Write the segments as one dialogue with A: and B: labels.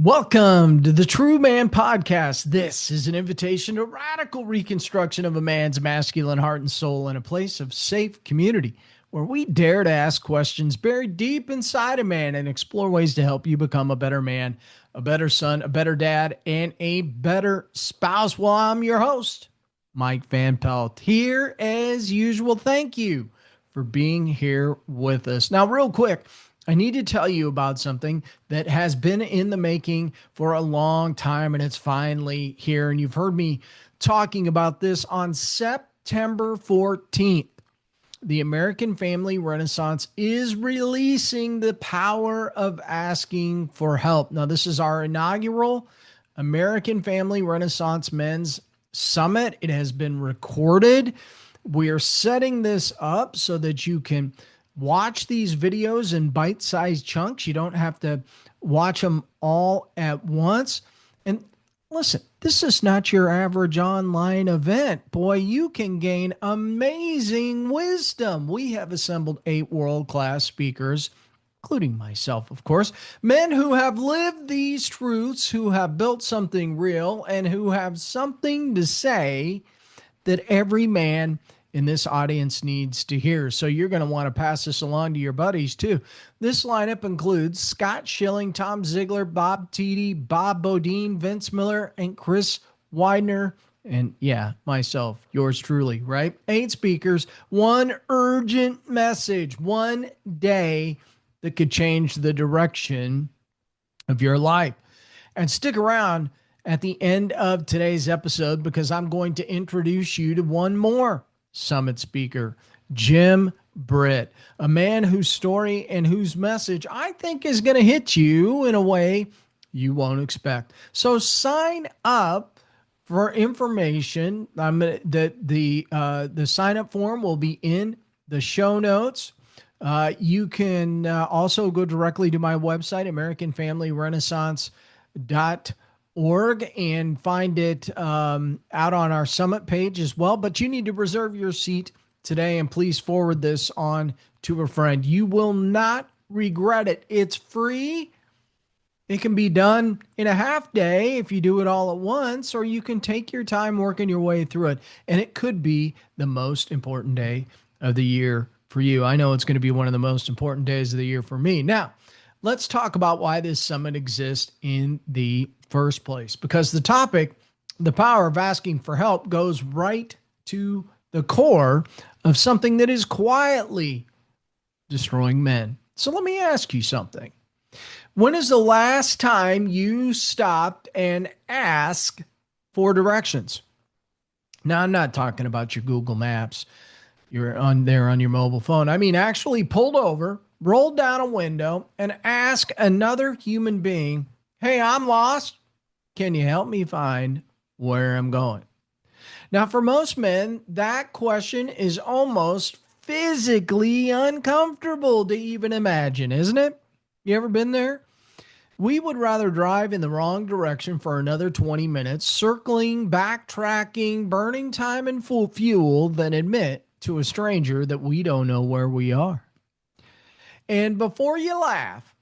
A: Welcome to the True Man Podcast. This is an invitation to radical reconstruction of a man's masculine heart and soul in a place of safe community where we dare to ask questions buried deep inside a man and explore ways to help you become a better man, a better son, a better dad, and a better spouse. Well, I'm your host, Mike Van Pelt, here as usual. Thank you for being here with us. Now, real quick, I need to tell you about something that has been in the making for a long time, and it's finally here. And you've heard me talking about this on September 14th. The American Family Renaissance is releasing the power of asking for help. Now, this is our inaugural American Family Renaissance Men's Summit. It has been recorded. We are setting this up so that you can watch these videos in bite-sized chunks. You don't have to watch them all at once. And listen, this is not your average online event. Boy, you can gain amazing wisdom. We have assembled 8 world-class speakers, including myself, of course, men who have lived these truths, who have built something real, and who have something to say that every man in this audience needs to hear. So you're going to want to pass this along to your buddies too. This lineup includes Scott Schilling, Tom Ziegler, Bob Tiede, Bob Bodine, Vince Miller, and Chris Widener. And yeah, myself, yours truly, right? 8 speakers, one urgent message, one day that could change the direction of your life. And stick around at the end of today's episode because I'm going to introduce you to one more summit speaker, Jim Britt, a man whose story and whose message I think is going to hit you in a way you won't expect. So sign up for information. The sign up form will be in the show notes. You can also go directly to my website, AmericanFamilyRenaissance.org, and find it out on our summit page as well. But you need to reserve your seat today, and please forward this on to a friend. You will not regret it. It's free. It can be done in a half day if you do it all at once, or you can take your time working your way through it. And it could be the most important day of the year for you. I know it's going to be one of the most important days of the year for me. Now, let's talk about why this summit exists in the first place. Because the topic, the power of asking for help, goes right to the core of something that is quietly destroying men. So let me ask you something. When is the last time you stopped and asked for directions? Now, I'm not talking about your Google Maps. You're on there on your mobile phone. I mean, actually pulled over, rolled down a window, and ask another human being, hey, I'm lost. Can you help me find where I'm going? Now, for most men, that question is almost physically uncomfortable to even imagine, isn't it? You ever been there? We would rather drive in the wrong direction for another 20 minutes, circling, backtracking, burning time and full fuel than admit to a stranger that we don't know where we are. And before you laugh,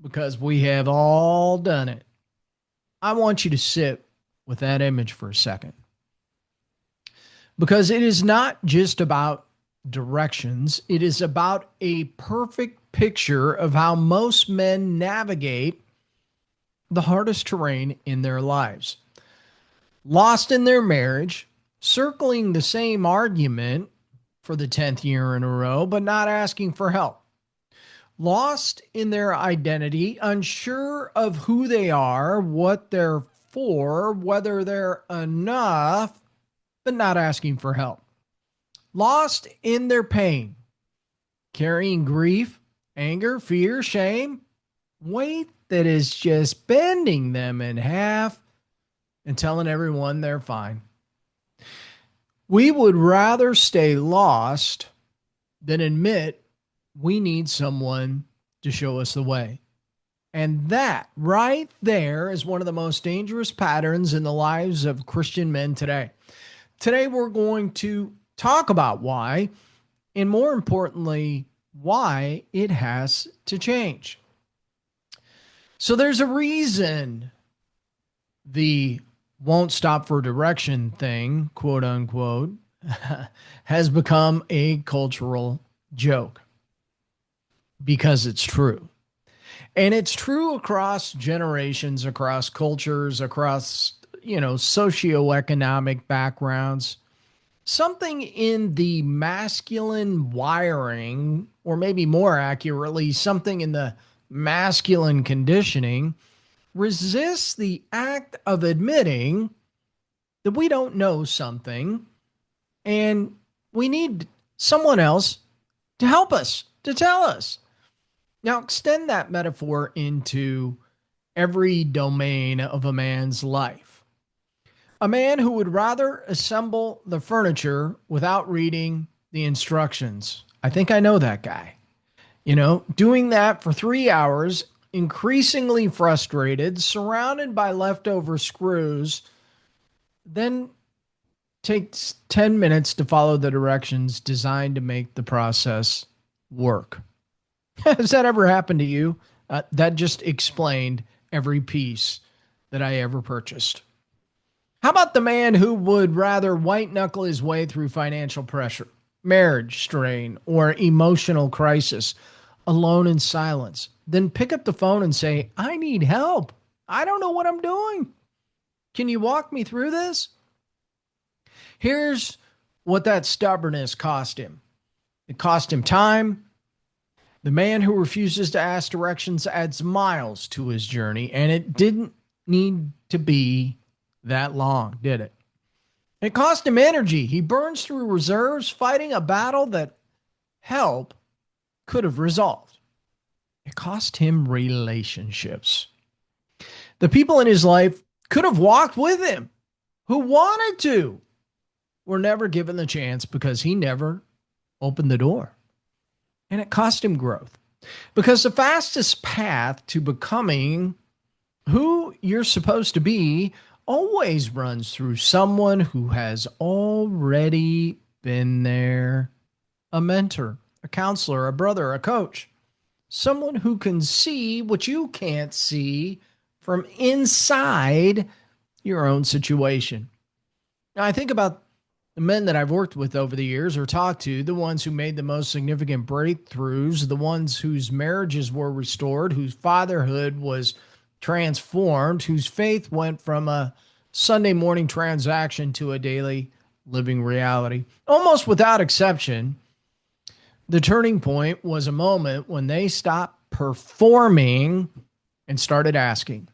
A: because we have all done it, I want you to sit with that image for a second. Because it is not just about directions, it is about a perfect picture of how most men navigate the hardest terrain in their lives. Lost in their marriage, circling the same argument for the 10th year in a row, but not asking for help. Lost in their identity, unsure of who they are, what they're for, whether they're enough, but not asking for help. Lost in their pain, carrying grief, anger, fear, shame, weight that is just bending them in half and telling everyone they're fine. We would rather stay lost than admit we need someone to show us the way. And that right there is one of the most dangerous patterns in the lives of Christian men today. Today, we're going to talk about why, and more importantly, why it has to change. So there's a reason the won't stop for direction thing, quote unquote, has become a cultural joke because it's true. And it's true across generations, across cultures, across, socioeconomic backgrounds. Something in the masculine wiring, or maybe more accurately, something in the masculine conditioning, resists the act of admitting that we don't know something and we need someone else to help us, to tell us. Now, extend that metaphor into every domain of a man's life. A man who would rather assemble the furniture without reading the instructions. I think I know that guy. Doing that for 3 hours, increasingly frustrated, surrounded by leftover screws, then takes 10 minutes to follow the directions designed to make the process work. Has that ever happened to you? That just explained every piece that I ever purchased. How about the man who would rather white knuckle his way through financial pressure, marriage strain, or emotional crisis alone in silence, then pick up the phone and say, I need help. I don't know what I'm doing. Can you walk me through this? Here's what that stubbornness cost him. It cost him time. The man who refuses to ask directions adds miles to his journey, and it didn't need to be that long, did it? It cost him energy. He burns through reserves fighting a battle that help could have resolved. It cost him relationships. The people in his life could have walked with him who wanted to, were never given the chance because he never opened the door. And it cost him growth. Because the fastest path to becoming who you're supposed to be always runs through someone who has already been there. A mentor, a counselor, a brother, a coach. Someone who can see what you can't see from inside your own situation. Now, I think about the men that I've worked with over the years or talked to, the ones who made the most significant breakthroughs, the ones whose marriages were restored, whose fatherhood was transformed, whose faith went from a Sunday morning transaction to a daily living reality. Almost without exception, the turning point was a moment when they stopped performing and started asking.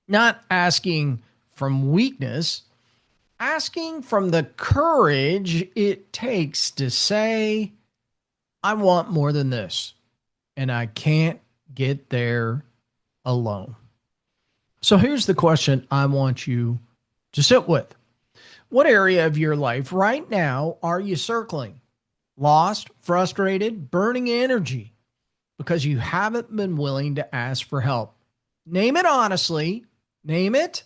A: Not asking from weakness, asking from the courage it takes to say, I want more than this, and I can't get there alone. So here's the question I want you to sit with. What area of your life right now are you circling? Lost, frustrated, burning energy because you haven't been willing to ask for help. Name it honestly. Name it,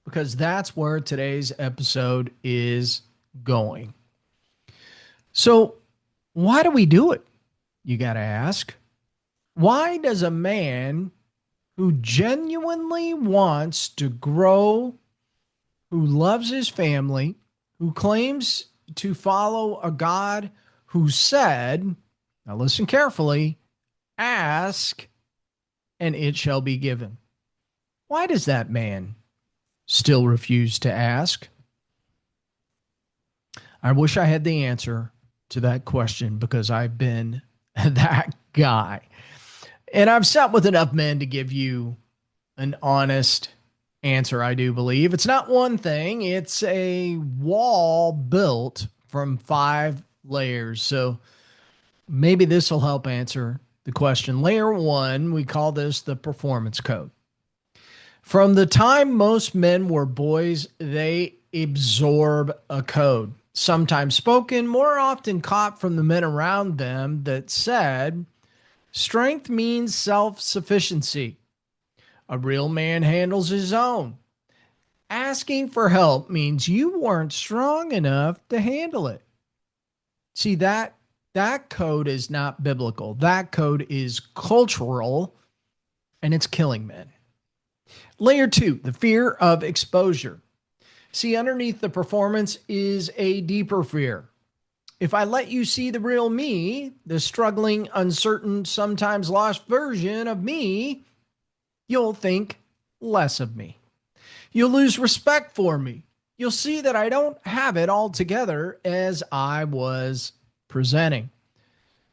A: because that's where today's episode is going. So, why do we do it? You got to ask. Why does a man who genuinely wants to grow, who loves his family, who claims to follow a God who said, now listen carefully, ask and it shall be given? Why does that man still refuse to ask? I wish I had the answer to that question because I've been that guy. And I've sat with enough men to give you an honest answer, I do believe. It's not one thing, it's a wall built from 5 layers. So maybe this will help answer the question. Layer 1, we call this the performance code. From the time most men were boys, they absorb a code, sometimes spoken, more often caught from the men around them, that said, strength means self-sufficiency. A real man handles his own. Asking for help means you weren't strong enough to handle it. See, that code is not biblical. That code is cultural. and it's killing men. Layer 2, the fear of exposure. See, underneath the performance is a deeper fear. If I let you see the real me, the struggling, uncertain, sometimes lost version of me, you'll think less of me. You'll lose respect for me. You'll see that I don't have it all together as I was presenting.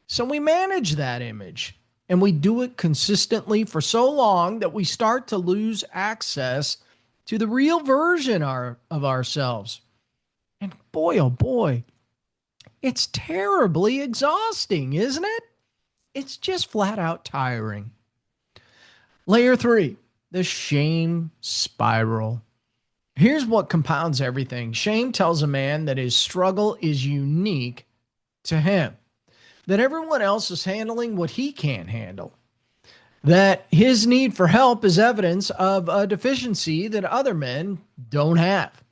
A: So we manage that image, and we do it consistently for so long that we start to lose access to the real version of ourselves. And boy, oh boy, it's terribly exhausting, isn't it? It's just flat out tiring. Layer 3, the shame spiral. Here's what compounds everything. Shame tells a man that his struggle is unique to him, that everyone else is handling what he can't handle, that his need for help is evidence of a deficiency that other men don't have.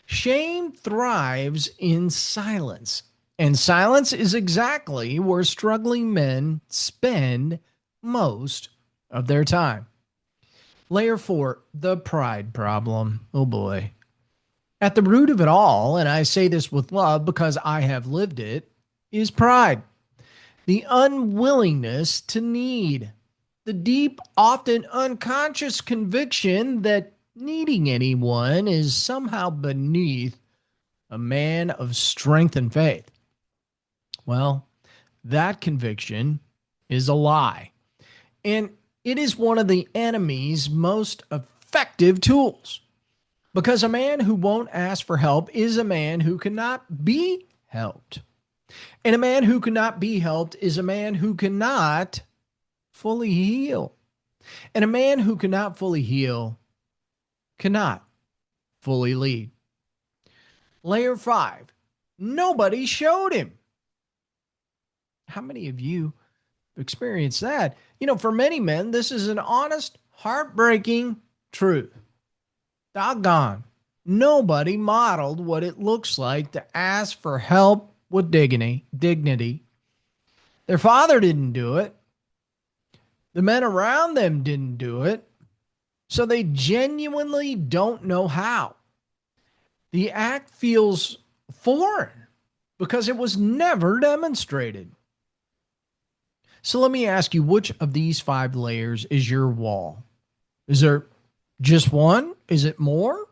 A: Shame thrives in silence, and silence is exactly where struggling men spend most of their time. Layer 4, the pride problem. Oh boy. At the root of it all, and I say this with love because I have lived it, is pride. The unwillingness to need. The deep, often unconscious conviction that needing anyone is somehow beneath a man of strength and faith. Well, that conviction is a lie. And it is one of the enemy's most effective tools. Because a man who won't ask for help is a man who cannot be helped. And a man who cannot be helped is a man who cannot fully heal. And a man who cannot fully heal cannot fully lead. Layer 5, nobody showed him. How many of you experienced that? You know, for many men, this is an honest, heartbreaking truth. Doggone. Nobody modeled what it looks like to ask for help with dignity. Their father didn't do it. The men around them didn't do it. So they genuinely don't know how. The act feels foreign because it was never demonstrated. So let me ask you, which of these 5 layers is your wall? Is there just one? Is it more?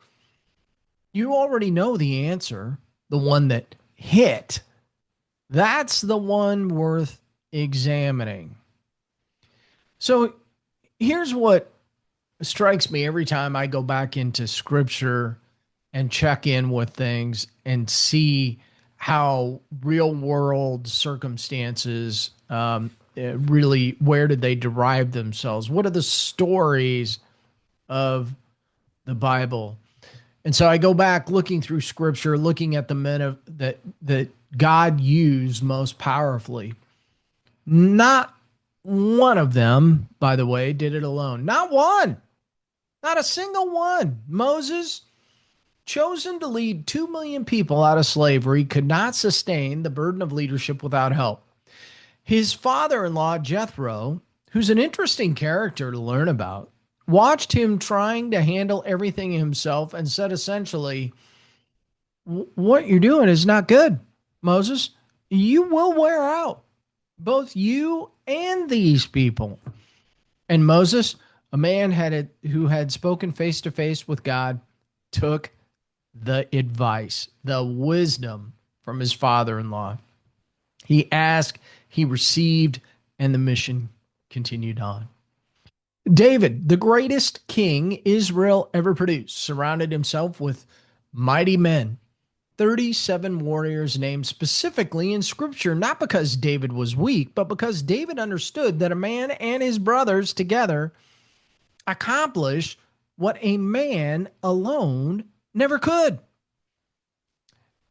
A: You already know the answer, the one that hit. That's the one worth examining. So here's what strikes me every time I go back into scripture and check in with things and see how real world circumstances really, where did they derive themselves? What are the stories of the Bible? And so I go back looking through scripture, looking at the men that God used most powerfully. Not one of them, by the way, did it alone. Not one. Not a single one. Moses, chosen to lead 2 million people out of slavery, could not sustain the burden of leadership without help. His father-in-law, Jethro, who's an interesting character to learn about, watched him trying to handle everything himself and said essentially, what you're doing is not good, Moses. You will wear out, both you and these people. And Moses, a man who had spoken face to face with God, took the advice, the wisdom from his father-in-law. He asked, he received, and the mission continued on. David, the greatest king Israel ever produced, surrounded himself with mighty men. 37 warriors named specifically in scripture, not because David was weak, but because David understood that a man and his brothers together accomplish what a man alone never could.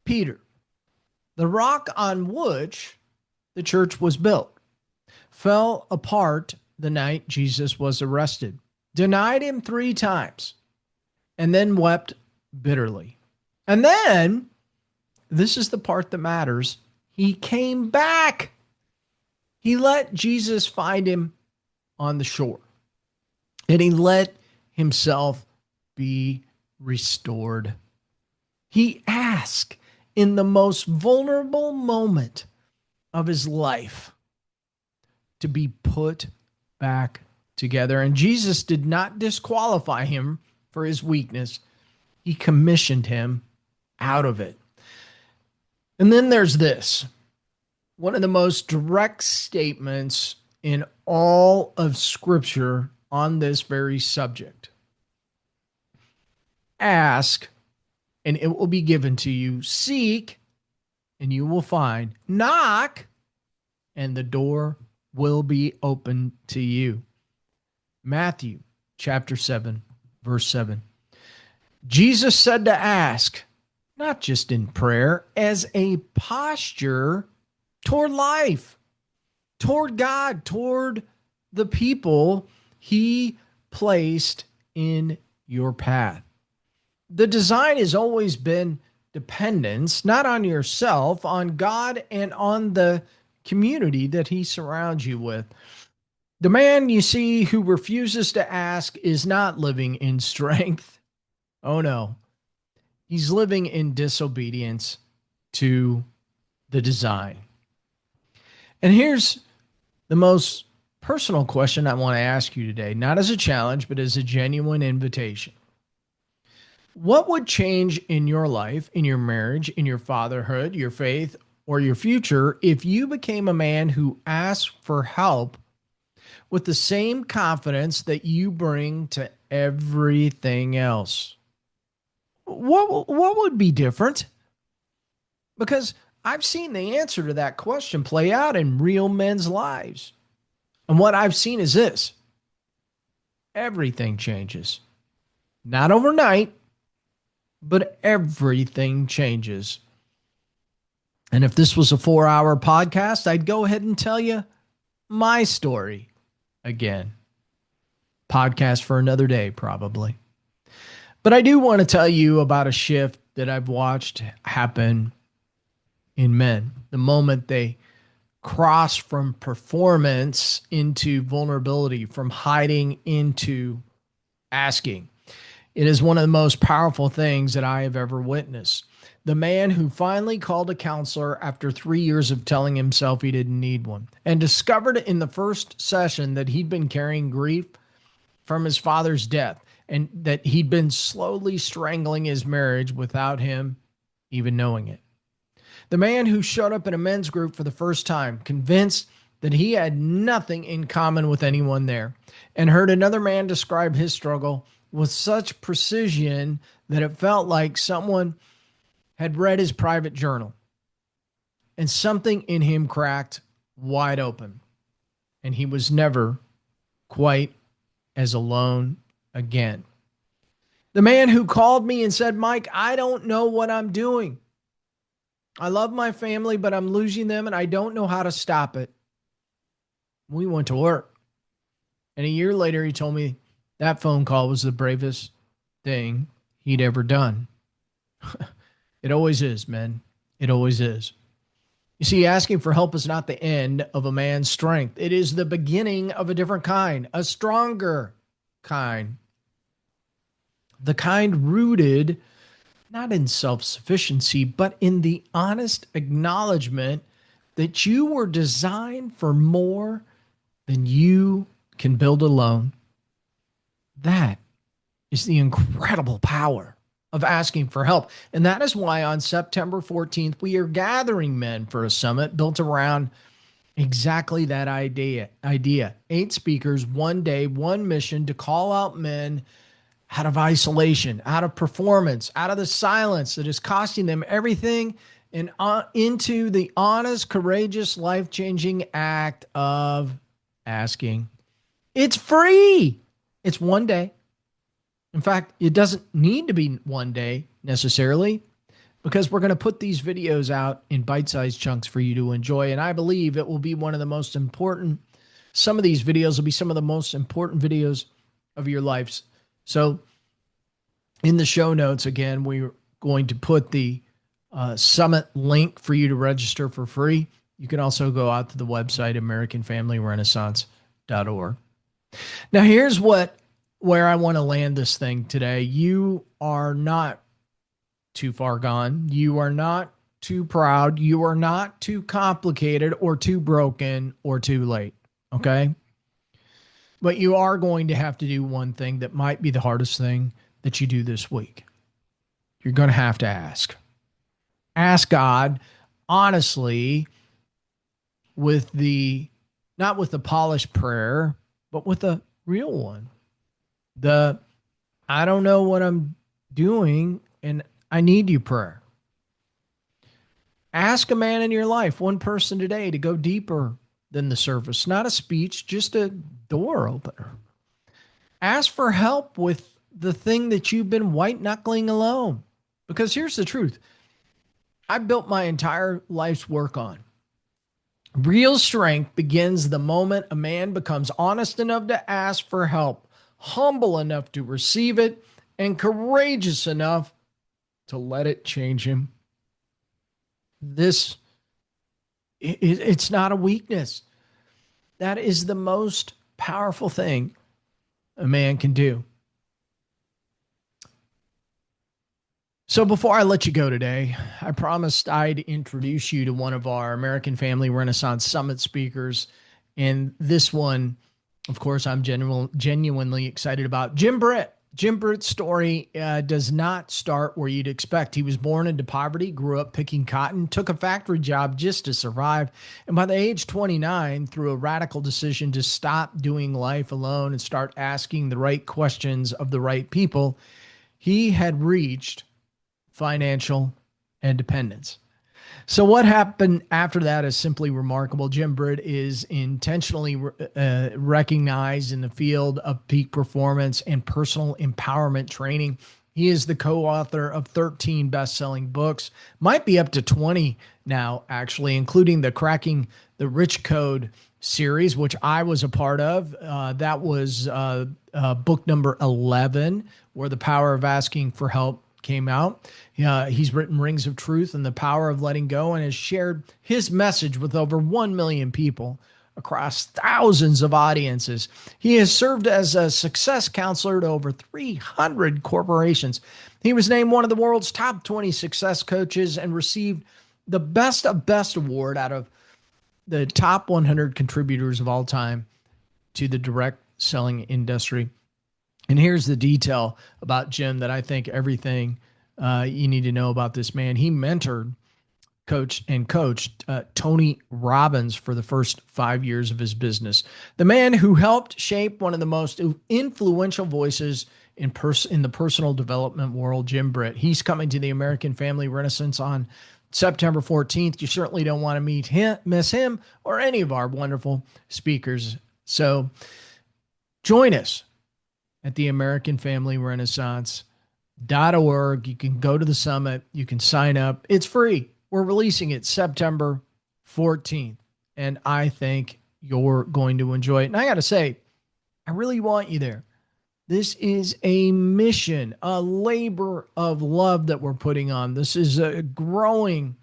A: Peter, the rock on which the church was built, fell apart the night Jesus was arrested, denied him 3 times, and then wept bitterly. And then, this is the part that matters, he came back. He let Jesus find him on the shore. and he let himself be restored. He asked in the most vulnerable moment of his life to be put back together. And Jesus did not disqualify him for his weakness. He commissioned him out of it. And then there's this, one of the most direct statements in all of Scripture on this very subject. Ask, and it will be given to you. Seek, and you will find. Knock, and the door will be open to you. Matthew chapter 7, verse 7. Jesus said to ask, not just in prayer, as a posture toward life, toward God, toward the people he placed in your path. The design has always been dependence, not on yourself, on God and on the community that he surrounds you with. The man you see who refuses to ask is not living in strength. Oh no. He's living in disobedience to the design. And here's the most personal question I want to ask you today, not as a challenge, but as a genuine invitation. What would change in your life, in your marriage, in your fatherhood, your faith, or your future if you became a man who asked for help with the same confidence that you bring to everything else? What would be different? Because I've seen the answer to that question play out in real men's lives. And what I've seen is this: everything changes. Not overnight, but everything changes. And if this was a 4-hour podcast, I'd go ahead and tell you my story again. Podcast for another day, probably. But I do want to tell you about a shift that I've watched happen in men. The moment they cross from performance into vulnerability, from hiding into asking. It is one of the most powerful things that I have ever witnessed. The man who finally called a counselor after 3 years of telling himself he didn't need one, and discovered in the first session that he'd been carrying grief from his father's death, and that he'd been slowly strangling his marriage without him even knowing it. The man who showed up in a men's group for the first time, convinced that he had nothing in common with anyone there, and heard another man describe his struggle with such precision that it felt like someone had read his private journal, and something in him cracked wide open, and he was never quite as alone again. The man who called me and said, "Mike, I don't know what I'm doing. I love my family, but I'm losing them and I don't know how to stop it." We went to work. And a year later, he told me that phone call was the bravest thing he'd ever done. It always is, man. It always is. You see, asking for help is not the end of a man's strength. It is the beginning of a different kind, a stronger kind. The kind rooted not in self-sufficiency, but in the honest acknowledgement that you were designed for more than you can build alone. That is the incredible power of asking for help. And that is why on September 14th, we are gathering men for a summit built around exactly that idea. 8 speakers, 1 day, 1 mission to call out men out of isolation, out of performance, out of the silence that is costing them everything, and into the honest, courageous, life-changing act of asking. It's free. It's 1 day. In fact, it doesn't need to be 1 day necessarily, because we're going to put these videos out in bite-sized chunks for you to enjoy. And I believe it will be one of the most important, some of these videos will be some of the most important videos of your lives. So in the show notes, again, we're going to put the summit link for you to register for free. You can also go out to the website, AmericanFamilyRenaissance.org. Now, here's what where I want to land this thing today. You are not too far gone. You are not too proud. You are not too complicated or too broken or too late. Okay. But you are going to have to do one thing that might be the hardest thing that you do this week. You're going to have to ask. Ask God honestly with the, not with the polished prayer, but with a real one. The, I don't know what I'm doing and I need you prayer. Ask a man in your life, one person today, to go deeper than the surface. Not a speech, just a door opener. Ask for help with the thing that you've been white knuckling alone. Because here's the truth, I built my entire life's work on. Real strength begins the moment a man becomes honest enough to ask for help, humble enough to receive it, and courageous enough to let it change him. It's not a weakness. That is the most powerful thing a man can do. So before I let you go today, I promised I'd introduce you to one of our American Family Renaissance Summit speakers. And this one, of course, I'm genuinely excited about. Jim Britt. Jim Britt's story does not start where you'd expect. He was born into poverty, grew up picking cotton, took a factory job just to survive. And by the age 29, through a radical decision to stop doing life alone and start asking the right questions of the right people, he had reached financial independence. So what happened after that is simply remarkable. Jim Britt is intentionally recognized in the field of peak performance and personal empowerment training. He is the co-author of 13 best-selling books, might be up to 20 now, actually, including the Cracking the Rich Code series, which I was a part of. That was book number 11, where the power of asking for help came out. He's written Rings of Truth and the Power of Letting Go, and has shared his message with over 1 million people across thousands of audiences. He has served as a success counselor to over 300 corporations. He was named one of the world's top 20 success coaches and received the Best of Best award out of the top 100 contributors of all time to the direct selling industry. And here's the detail about Jim that I think everything you need to know about this man. He mentored, coached Tony Robbins for the first 5 years of his business. The man who helped shape one of the most influential voices in the personal development world, Jim Britt. He's coming to the American Family Renaissance on September 14th. You certainly don't want to miss him or any of our wonderful speakers. So join us at the American Family Renaissance.org. You can go to the summit. You can sign up. It's free. We're releasing it September 14th. And I think you're going to enjoy it. And I got to say, I really want you there. This is a mission, a labor of love that we're putting on. This is a growing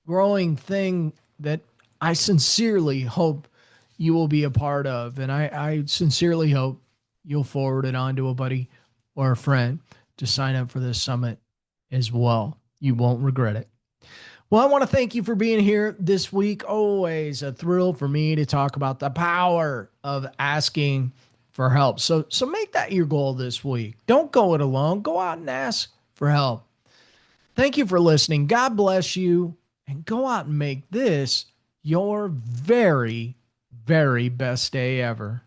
A: thing that I sincerely hope you will be a part of. And I sincerely hope you'll forward it on to a buddy or a friend to sign up for this summit as well. You won't regret it. Well, I want to thank you for being here this week. Always a thrill for me to talk about the power of asking for help. So make that your goal this week. Don't go it alone. Go out and ask for help. Thank you for listening. God bless you. And go out and make this your very, very best day ever.